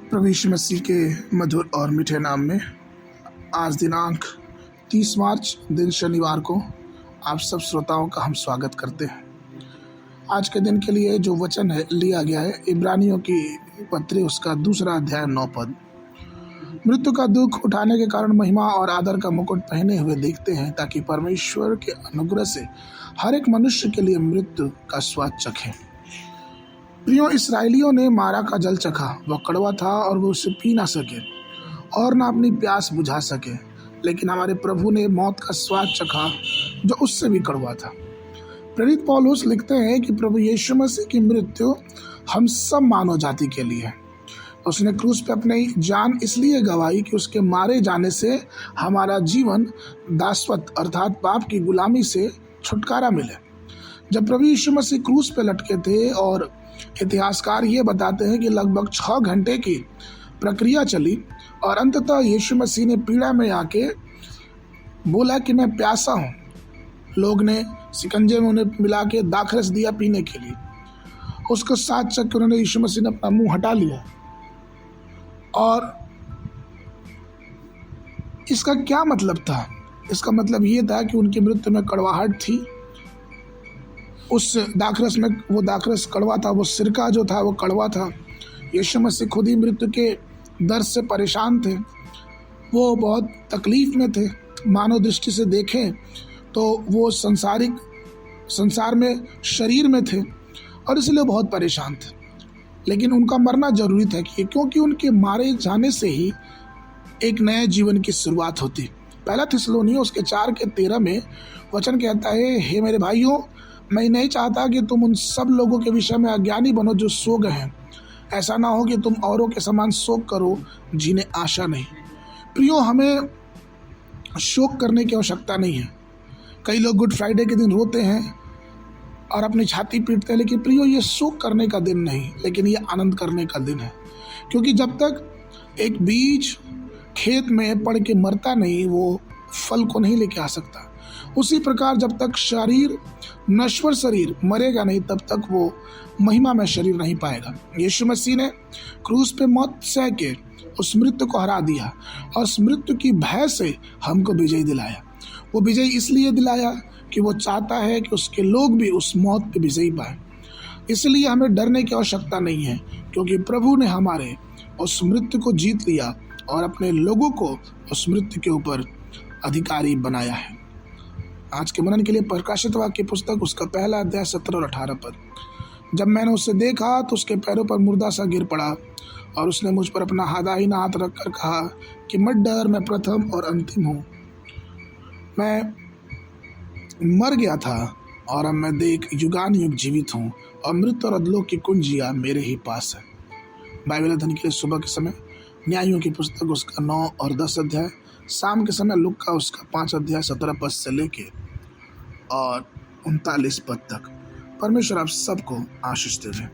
प्रभु यीशु मसीह के मधुर और मीठे नाम में आज दिनांक 30 मार्च दिन शनिवार को आप सब श्रोताओं का हम स्वागत करते हैं। आज के दिन के लिए जो वचन है लिया गया है इब्रानियों की पत्री उसका 2 अध्याय 9 पद। मृत्यु का दुख उठाने के कारण महिमा और आदर का मुकुट पहने हुए देखते हैं, ताकि परमेश्वर के अनुग्रह से हर एक मनुष्य के लिए मृत्यु का स्वाद चखें। प्रियो, इस्राएलियों ने मारा का जल चखा, वह कड़वा था और वो उसे पी ना सके और ना अपनी प्यास बुझा सके, लेकिन हमारे प्रभु ने मौत का स्वाद चखा जो उससे भी कड़वा था। प्रेरित पौलुस लिखते हैं कि प्रभु यीशु मसीह की मृत्यु हम सब मानव जाति के लिए है। उसने क्रूस पे अपनी जान इसलिए गंवाई कि उसके मारे जाने से हमारा जीवन दासवत अर्थात पाप की गुलामी से छुटकारा मिले। जब प्रभु यीशु मसीह क्रूस पे लटके थे और इतिहासकार ये बताते हैं कि लगभग 6 घंटे की प्रक्रिया चली और अंततः यीशु मसीह ने पीड़ा में आके बोला कि मैं प्यासा हूँ। लोग ने शिकंजे में उन्हें मिला के दाखरस दिया पीने के लिए। उसको साथ चख के उन्होंने यीशु मसीह ने अपना मुंह हटा लिया। और इसका क्या मतलब था? इसका मतलब ये था कि उनकी मृत्यु में कड़वाहट थी। उस दाखरस में वो दाखरस कड़वा था, वो सिरका जो था वो कड़वा था। यीशु मसीह खुद ही मृत्यु के दर्द से परेशान थे, वो बहुत तकलीफ में थे। मानव दृष्टि से देखें तो वो संसार में शरीर में थे और इसलिए बहुत परेशान थे, लेकिन उनका मरना जरूरी था क्योंकि उनके मारे जाने से ही एक नए जीवन की शुरुआत होती। पहला थिस्सलुनीय उसके 4:13 में वचन कहता है, हे मेरे भाइयों, मैं नहीं चाहता कि तुम उन सब लोगों के विषय में अज्ञानी बनो जो सो गए हैं। ऐसा ना हो कि तुम औरों के समान शोक करो जिन्हें आशा नहीं। प्रियो, हमें शोक करने की आवश्यकता नहीं है। कई लोग गुड फ्राइडे के दिन रोते हैं और अपनी छाती पीटते हैं, लेकिन प्रियो ये शोक करने का दिन नहीं, लेकिन ये आनंद करने का दिन है। क्योंकि जब तक एक बीज खेत में पड़ के मरता नहीं, वो फल को नहीं लेके आ सकता। उसी प्रकार जब तक शरीर, नश्वर शरीर मरेगा नहीं, तब तक वो महिमा में शरीर नहीं पाएगा। यीशु मसीह ने क्रूस पे मौत सह के उस मृत्यु को हरा दिया और उस मृत्यु की भय से हमको विजय दिलाया। वो विजय इसलिए दिलाया कि वो चाहता है कि उसके लोग भी उस मौत पे विजयी पाए। इसलिए हमें डरने की आवश्यकता नहीं है, क्योंकि प्रभु ने हमारे उस मृत्यु को जीत लिया और अपने लोगों को उस मृत्यु के ऊपर अधिकारी बनाया है। आज के मनन के लिए प्रकाशित वाक्य पुस्तक उसका 1 अध्याय 17 और 18 पद। जब मैंने उसे देखा तो उसके पैरों पर मुर्दा सा गिर पड़ा और उसने मुझ पर अपना दाहिना हाथ रखकर कहा कि मत डर, मैं प्रथम और अंतिम हूँ। मैं मर गया था और अब मैं देख युगान युग जीवित हूँ और मृत्यु और अधलोक की कुंजियाँ मेरे ही पास है। बाइबल अध्ययन के लिए सुबह के समय न्यायों की पुस्तक उसका 9 और 10 अध्याय, शाम के समय लुक्का उसका 5 अध्याय 17 पद से लेके और 39 पद तक। परमेश्वर आप सबको आशीष दे।